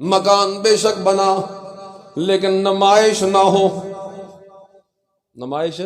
مکان بے شک بنا لیکن نمائش نہ ہو. نمائش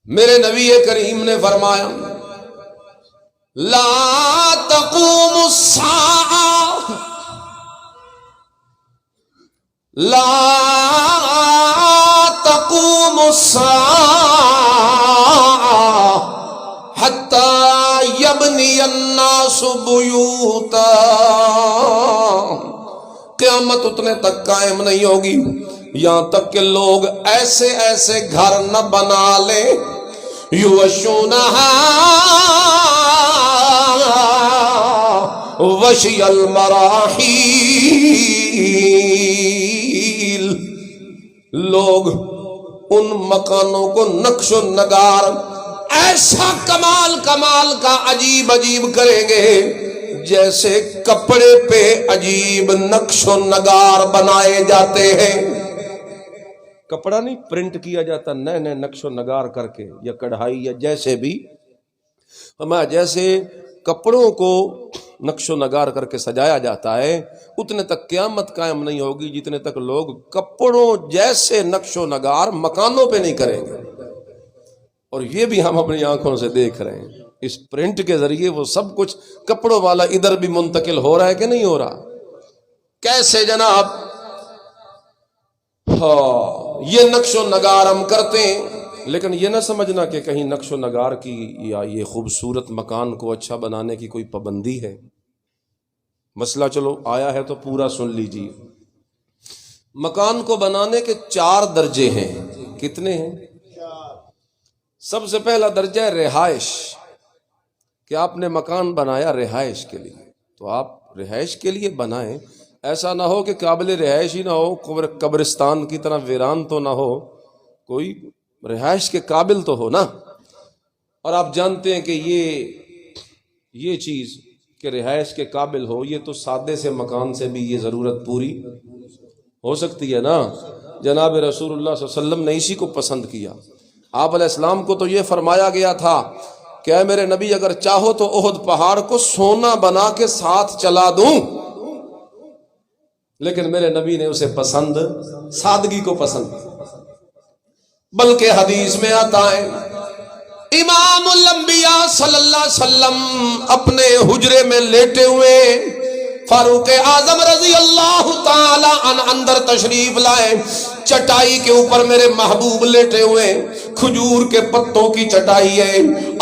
میرے نبی کریم نے فرمایا لا تقوم الساعة لا تقوم الساعة حتى يبني الناس بيوتا. قیامت اتنے تک قائم نہیں ہوگی یہاں تک کہ لوگ ایسے ایسے گھر نہ بنا لیں یوشونہا وشی المراحیل. لوگ ان مکانوں کو نقش و نگار ایسا کمال کا عجیب کریں گے جیسے کپڑے پہ عجیب نقش و نگار بنائے جاتے ہیں. کپڑا نہیں پرنٹ کیا جاتا نئے نئے نقش و نگار کر کے یا کڑھائی یا جیسے بھی ہمارا جیسے کپڑوں کو نقش و نگار کر کے سجایا جاتا ہے اتنے تک قیامت قائم نہیں ہوگی جتنے تک لوگ کپڑوں جیسے نقش و نگار مکانوں پہ نہیں کریں گے. اور یہ بھی ہم اپنی آنکھوں سے دیکھ رہے ہیں اس پرنٹ کے ذریعے وہ سب کچھ کپڑوں والا ادھر بھی منتقل ہو رہا ہے کہ نہیں ہو رہا. کیسے جناب؟ ہاں یہ نقش و نگار ہم کرتے ہیں لیکن یہ نہ سمجھنا کہ کہیں نقش و نگار کی یا یہ خوبصورت مکان کو اچھا بنانے کی کوئی پابندی ہے. مسئلہ چلو آیا ہے تو پورا سن لیجیے. مکان کو بنانے کے 4 درجے ہیں. کتنے ہیں؟ سب سے پہلا درجہ ہے رہائش کہ آپ نے مکان بنایا رہائش کے لیے تو آپ رہائش کے لیے بنائیں. ایسا نہ ہو کہ قابل رہائش ہی نہ ہو قبرستان کی طرح ویران تو نہ ہو کوئی رہائش کے قابل تو ہو نا. اور آپ جانتے ہیں کہ یہ چیز کہ رہائش کے قابل ہو یہ تو سادے سے مکان سے بھی یہ ضرورت پوری ہو سکتی ہے نا. جناب رسول اللہ صلی اللہ علیہ وسلم نے اسی کو پسند کیا. آپ علیہ السلام کو تو یہ فرمایا گیا تھا کہ اے میرے نبی اگر چاہو تو احد پہاڑ کو سونا بنا کے ساتھ چلا دوں لیکن میرے نبی نے اسے پسند سادگی کو پسند. بلکہ حدیث میں آتا ہے امام الانبیاء صلی اللہ علیہ وسلم اپنے حجرے میں لیٹے ہوئے فاروق اعظم رضی اللہ تعالی عنہ اندر تشریف لائے. چٹائی کے اوپر میرے محبوب لیٹے ہوئے کھجور کے پتوں کی چٹائی ہے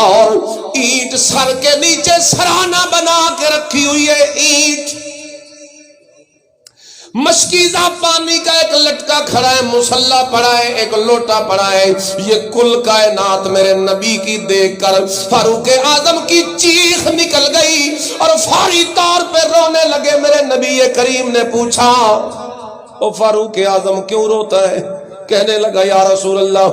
اور اینٹ سر کے نیچے سرانہ بنا کے رکھی ہوئی ہے. اینٹ مشکیزہ پانی کا ایک لٹکا کھڑا ہے مصلا پڑا ہے ایک لوٹا پڑا ہے. یہ کل کائنات میرے نبی کی دیکھ کر فاروق اعظم کی چیخ نکل گئی اور فوری طور پہ رونے لگے. میرے نبی کریم نے پوچھا او فاروق اعظم کیوں روتا ہے؟ کہنے لگا یا رسول اللہ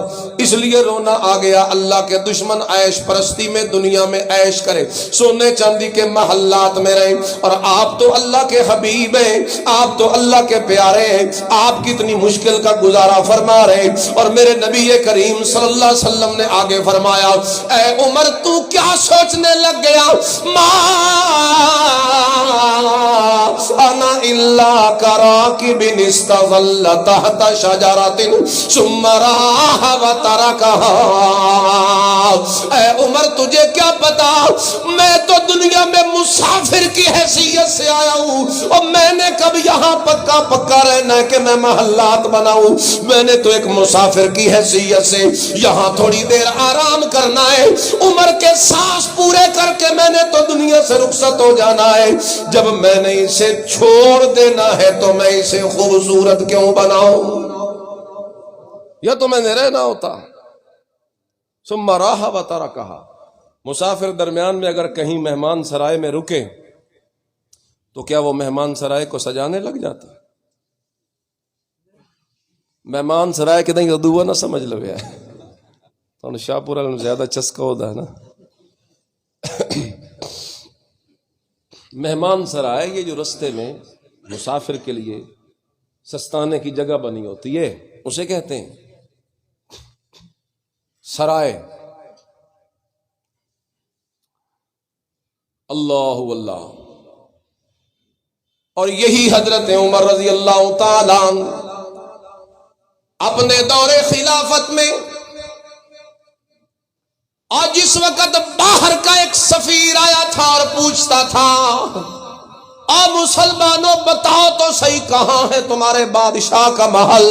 اس لیے رونا آ گیا اللہ کے دشمن عیش پرستی میں دنیا میں عیش کرے سونے چاندی کے محلات میں رہے اور آپ تو اللہ کے حبیب ہیں آپ تو اللہ کے پیارے ہیں آپ کتنی مشکل کا گزارا فرما رہے. اور میرے نبی کریم صلی اللہ علیہ وسلم نے آگے فرمایا اے عمر تو کیا سوچنے لگ گیا ما انا الا کراکب استظل تحت شجرۃ ثم راح وترکها. اے عمر تجھے کیا پتا میں تو دنیا میں مسافر کی حیثیت سے آیا ہوں اور میں نے کب یہاں پکا رہنا ہے کہ میں محلات بناؤں. میں نے تو ایک مسافر کی حیثیت سے یہاں تھوڑی دیر آرام کرنا ہے. عمر کے سانس پورے کر کے میں نے تو دنیا سے رخصت ہو جانا ہے. جب میں نے اسے چھوڑ دینا ہے تو میں اسے خوبصورت کیوں بناؤں یا تو میں نے رہنا ہوتا. ثم راح وترکها. مسافر درمیان میں اگر کہیں مہمان سرائے میں رکے تو کیا وہ مہمان سرائے کو سجانے لگ جاتا؟ مہمان سرائے کے دیں دعا نہ سمجھ لو ہے تو شاہ پورا زیادہ چسکا ہوتا ہے نا. مہمان سرائے یہ جو رستے میں مسافر کے لیے سستانے کی جگہ بنی ہوتی ہے اسے کہتے ہیں سرائے. اللہ اور یہی حضرت عمر رضی اللہ تعالیٰ عنہ اپنے دور خلافت میں، اور جس وقت باہر کا ایک سفیر آیا تھا اور پوچھتا تھا مسلمانوں بتاؤ تو صحیح کہاں ہے تمہارے بادشاہ کا محل،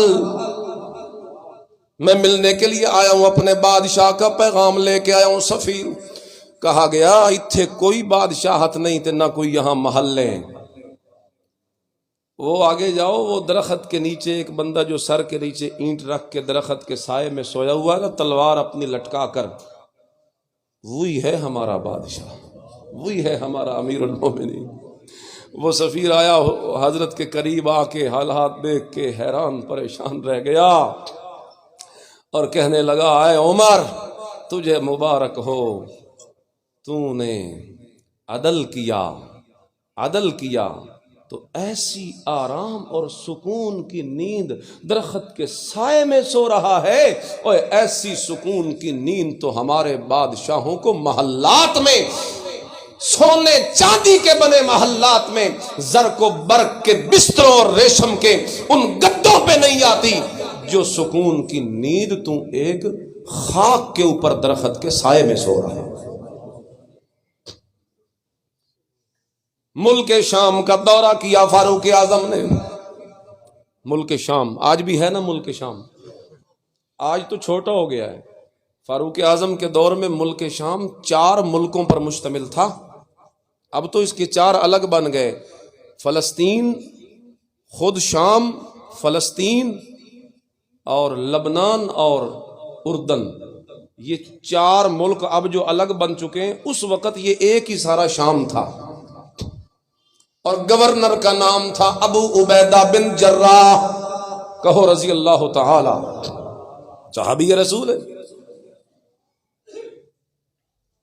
میں ملنے کے لیے آیا ہوں، اپنے بادشاہ کا پیغام لے کے آیا ہوں سفیر، کہا گیا اتھے کوئی بادشاہت نہیں تے نہ کوئی یہاں محلے، وہ آگے جاؤ، وہ درخت کے نیچے ایک بندہ جو سر کے نیچے اینٹ رکھ کے درخت کے سائے میں سویا ہوا ہے، تلوار اپنی لٹکا کر، وہی ہے ہمارا بادشاہ، وہی ہے ہمارا امیر المومنین۔ وہ سفیر آیا، حضرت کے قریب آ کے حالات دیکھ کے حیران پریشان رہ گیا اور کہنے لگا اے عمر تجھے مبارک ہو، تو نے عدل کیا تو ایسی آرام اور سکون کی نیند درخت کے سائے میں سو رہا ہے، اور ایسی سکون کی نیند تو ہمارے بادشاہوں کو محلات میں، سونے چاندی کے بنے محلات میں، زرق و برق کے بستروں اور ریشم کے ان گدوں پہ نہیں آتی جو سکون کی نیند تو ایک خاک کے اوپر درخت کے سائے میں سو رہا ہے۔ ملک شام کا دورہ کیا فاروق اعظم نے، ملک شام آج بھی ہے نا، ملک شام آج تو چھوٹا ہو گیا ہے، فاروق اعظم کے دور میں ملک شام 4 ملکوں پر مشتمل تھا، اب تو اس کے 4 الگ بن گئے، فلسطین، خود شام، فلسطین اور لبنان اور اردن، یہ 4 ملک اب جو الگ بن چکے ہیں، اس وقت یہ ایک ہی سارا شام تھا، اور گورنر کا نام تھا ابو عبیدہ بن جراح، کہو رضی اللہ تعالی، صحابی رسول ہے،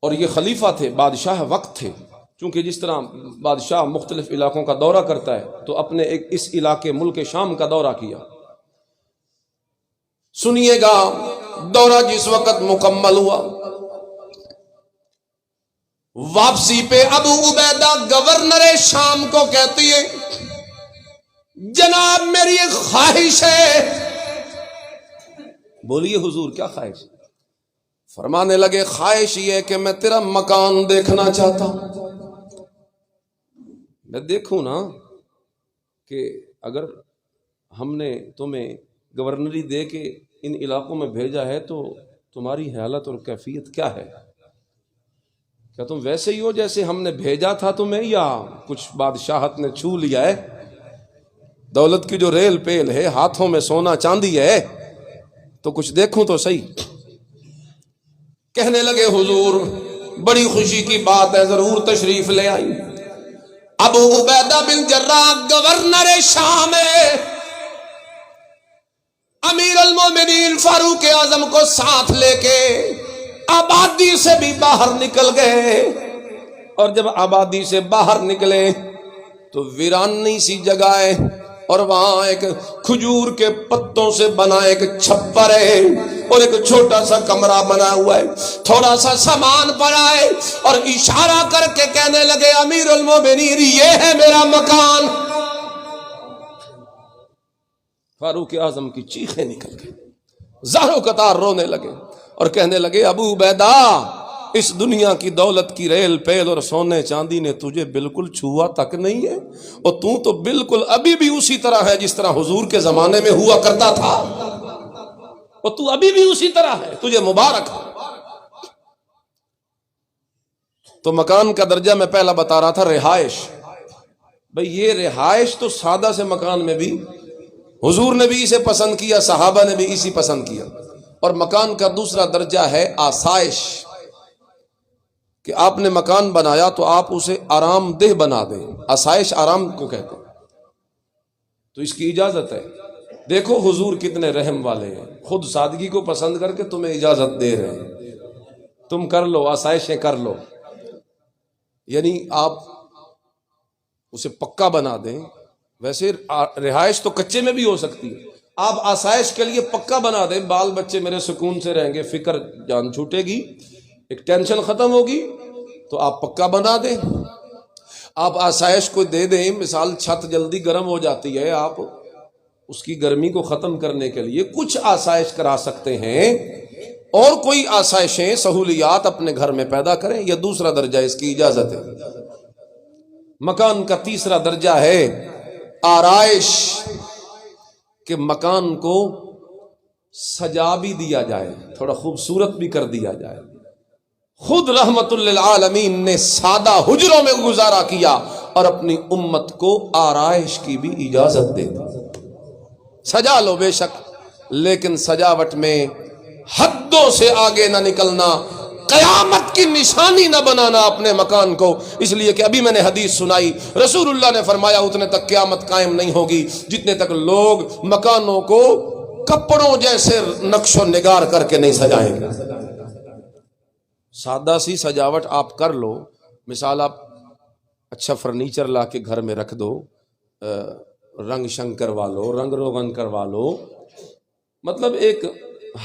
اور یہ خلیفہ تھے، بادشاہ وقت تھے، چونکہ جس طرح بادشاہ مختلف علاقوں کا دورہ کرتا ہے تو اپنے ایک اس علاقے ملک شام کا دورہ کیا۔ سنیے گا، دورہ جس وقت مکمل ہوا، واپسی پہ ابو عبیدہ گورنر شام کو کہتی ہے جناب میری ایک خواہش ہے۔ بولیے حضور کیا خواہش؟ فرمانے لگے خواہش یہ کہ میں تیرا مکان دیکھنا چاہتا ہوں، میں دیکھوں نا کہ اگر ہم نے تمہیں گورنری دے کے ان علاقوں میں بھیجا ہے تو تمہاری حالت اور کیفیت کیا ہے، کیا تم ویسے ہی ہو جیسے ہم نے بھیجا تھا تمہیں، یا کچھ بادشاہت نے چھو لیا ہے، دولت کی جو ریل پیل ہے، ہاتھوں میں سونا چاندی ہے، تو کچھ دیکھوں تو صحیح۔ کہنے لگے حضور بڑی خوشی کی بات ہے، ضرور تشریف لے آئی۔ ابو عبیدہ بن جراح گورنر شام ہے، امیر المومنین فاروق اعظم کو ساتھ لے کے آبادی سے بھی باہر نکل گئے، اور جب آبادی سے باہر نکلے تو ویرانی سی جگہ ہے، اور وہاں ایک کھجور کے پتوں سے بنا ایک چھپر ہے، اور ایک چھوٹا سا کمرہ بنا ہوا ہے، تھوڑا سا سامان پڑا ہے، اور اشارہ کر کے کہنے لگے امیر المومنین یہ ہے میرا مکان۔ فاروق اعظم کی چیخیں نکل گئی، زاروں قطار رونے لگے اور کہنے لگے ابو عبیدہ اس دنیا کی دولت کی ریل پیل اور سونے چاندی نے تجھے بالکل چھوا تک نہیں ہے، اور تو بالکل ابھی بھی اسی طرح ہے جس طرح حضور کے زمانے میں ہوا کرتا تھا، اور تو ابھی بھی اسی طرح ہے، تجھے مبارک ہے۔ تو مکان کا درجہ میں پہلا بتا رہا تھا رہائش، بھئی یہ رہائش تو سادہ سے مکان میں بھی حضور نے بھی اسے پسند کیا، صحابہ نے بھی اسی پسند کیا، اور مکان کا دوسرا درجہ ہے آسائش، کہ آپ نے مکان بنایا تو آپ اسے آرام دہ بنا دیں، آسائش آرام کو کہتے ہیں، تو اس کی اجازت ہے۔ دیکھو حضور کتنے رحم والے ہیں، خود سادگی کو پسند کر کے تمہیں اجازت دے رہے ہیں، تم کر لو، آسائشیں کر لو، یعنی آپ اسے پکا بنا دیں۔ ویسے رہائش تو کچے میں بھی ہو سکتی ہے، آپ آسائش کے لیے پکا بنا دیں، بال بچے میرے سکون سے رہیں گے، فکر جان چھوٹے گی، ایک ٹینشن ختم ہوگی، تو آپ پکا بنا دیں۔ آپ آسائش کو دے دیں، مثال چھت جلدی گرم ہو جاتی ہے، آپ اس کی گرمی کو ختم کرنے کے لیے کچھ آسائش کرا سکتے ہیں، اور کوئی آسائشیں سہولیات اپنے گھر میں پیدا کریں، یہ دوسرا درجہ اس کی اجازت ہے۔ مکان کا تیسرا درجہ ہے آرائش، کہ مکان کو سجا بھی دیا جائے، تھوڑا خوبصورت بھی کر دیا جائے۔ خود رحمت للعالمین نے سادہ حجروں میں گزارا کیا اور اپنی امت کو آرائش کی بھی اجازت دے دی۔ سجا لو بے شک، لیکن سجاوٹ میں حدوں سے آگے نہ نکلنا، قیامت کی نشانی نہ بنانا اپنے مکان کو، اس لیے کہ ابھی میں نے حدیث سنائی، رسول اللہ نے فرمایا اتنے تک قیامت قائم نہیں ہوگی جتنے تک لوگ مکانوں کو کپڑوں جیسے نقش و نگار کر کے نہیں سجائیں گے۔ سادہ سی سجاوٹ آپ کر لو، مثال آپ اچھا فرنیچر لا کے گھر میں رکھ دو، رنگ شنگ کروا لو، رنگ روغن کروا لو، مطلب ایک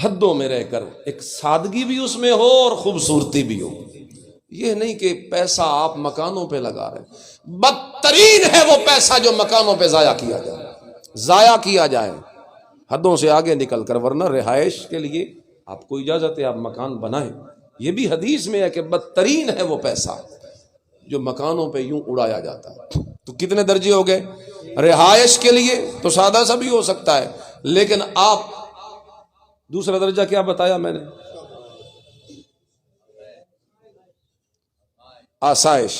حدوں میں رہ کر ایک سادگی بھی اس میں ہو اور خوبصورتی بھی ہو۔ یہ نہیں کہ پیسہ آپ مکانوں پہ لگا رہے، بدترین ہے وہ پیسہ جو مکانوں پہ ضائع کیا جائے حدوں سے آگے نکل کر، ورنہ رہائش کے لیے آپ کو اجازت ہے، آپ مکان بنائیں۔ یہ بھی حدیث میں ہے کہ بدترین ہے وہ پیسہ جو مکانوں پہ یوں اڑایا جاتا ہے۔ تو کتنے درجے ہو گئے؟ رہائش کے لیے تو سادہ سا بھی ہو سکتا ہے، لیکن آپ دوسرا درجہ کیا بتایا میں نے؟ آسائش،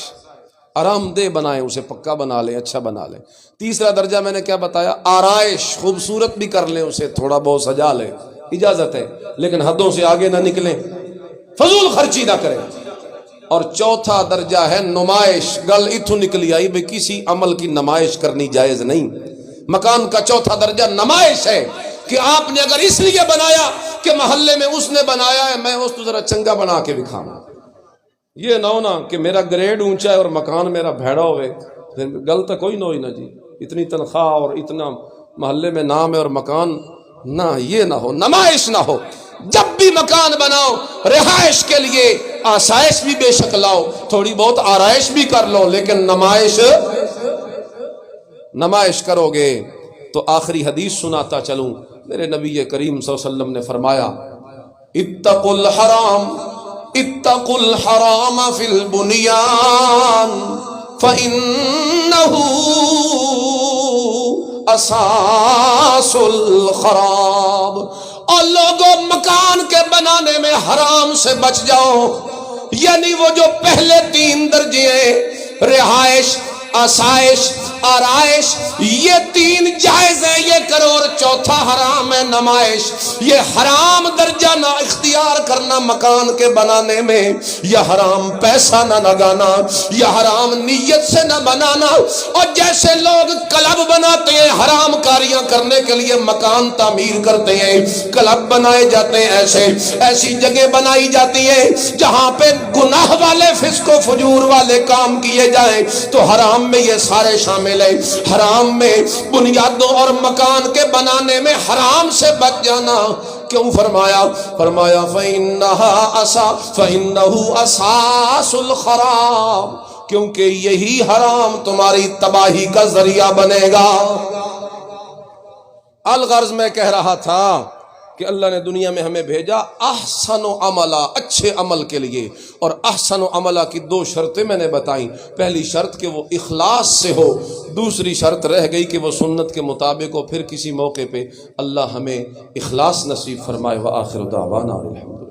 آرام دہ بنائیں، اسے پکا بنا لیں، اچھا بنا لیں۔ تیسرا درجہ میں نے کیا بتایا؟ آرائش، خوبصورت بھی کر لیں، اسے تھوڑا بہت سجا لیں، اجازت ہے، لیکن حدوں سے آگے نہ نکلیں، فضول خرچی نہ کریں۔ اور چوتھا درجہ ہے نمائش۔ گل اتھو نکلی آئی بھئی کسی عمل کی نمائش کرنی جائز نہیں۔ مکان کا چوتھا درجہ نمائش ہے، کہ آپ نے اگر اس لیے بنایا کہ محلے میں اس نے بنایا ہے، میں اس تو ذرا چنگا بنا کے دکھاؤں، یہ نہ ہونا کہ میرا گریڈ اونچا ہے اور مکان میرا بھیڑا ہوئے، گل تو کوئی نہ ہوئی نا جی، اتنی تنخواہ اور اتنا محلے میں نام ہے اور مکان نہ، یہ نہ ہو، نمائش نہ ہو۔ جب بھی مکان بناؤ رہائش کے لیے آسائش بھی بے شک لاؤ، تھوڑی بہت آرائش بھی کر لو، لیکن نمائش کرو گے تو آخری حدیث سناتا چلوں، میرے نبی کریم صلی اللہ علیہ وسلم نے فرمایا اتقوا الحرام فی البنیان فإنہ اساس الخراب۔ اور لوگوں مکان کے بنانے میں حرام سے بچ جاؤ، یعنی وہ جو پہلے تین درجے ہیں، رہائش، آسائش، آرائش، یہ تین جائز ہیں، یہ کرو، اور چوتھا حرام ہے نمائش۔ یہ حرام درجہ نہ اختیار کرنا مکان کے بنانے میں، یہ حرام پیسہ نہ لگانا، یہ حرام نیت سے نہ بنانا۔ اور جیسے لوگ کلب بناتے ہیں حرام کاریاں کرنے کے لیے، مکان تعمیر کرتے ہیں، کلب بنائے جاتے ہیں، ایسی جگہ بنائی جاتی ہے جہاں پہ گناہ والے فسق و فجور والے کام کیے جائیں، تو حرام میں یہ سارے شامل ہیں۔ حرام میں بنیادوں اور مکان کے بنانے میں حرام سے بچ جانا کیوں فرمایا؟ فرمایا فَإِنَّهُ أَسَاسُ الْخَرَابِ، کیونکہ یہی حرام تمہاری تباہی کا ذریعہ بنے گا۔ الغرض میں کہہ رہا تھا کہ اللہ نے دنیا میں ہمیں بھیجا احسن و عملہ، اچھے عمل کے لیے، اور احسن و عملہ کی دو شرطیں میں نے بتائیں۔ پہلی شرط کہ وہ اخلاص سے ہو، دوسری شرط رہ گئی کہ وہ سنت کے مطابق ہو۔ پھر کسی موقع پہ اللہ ہمیں اخلاص نصیب فرمائے۔ وآخر دعوانا الحمد۔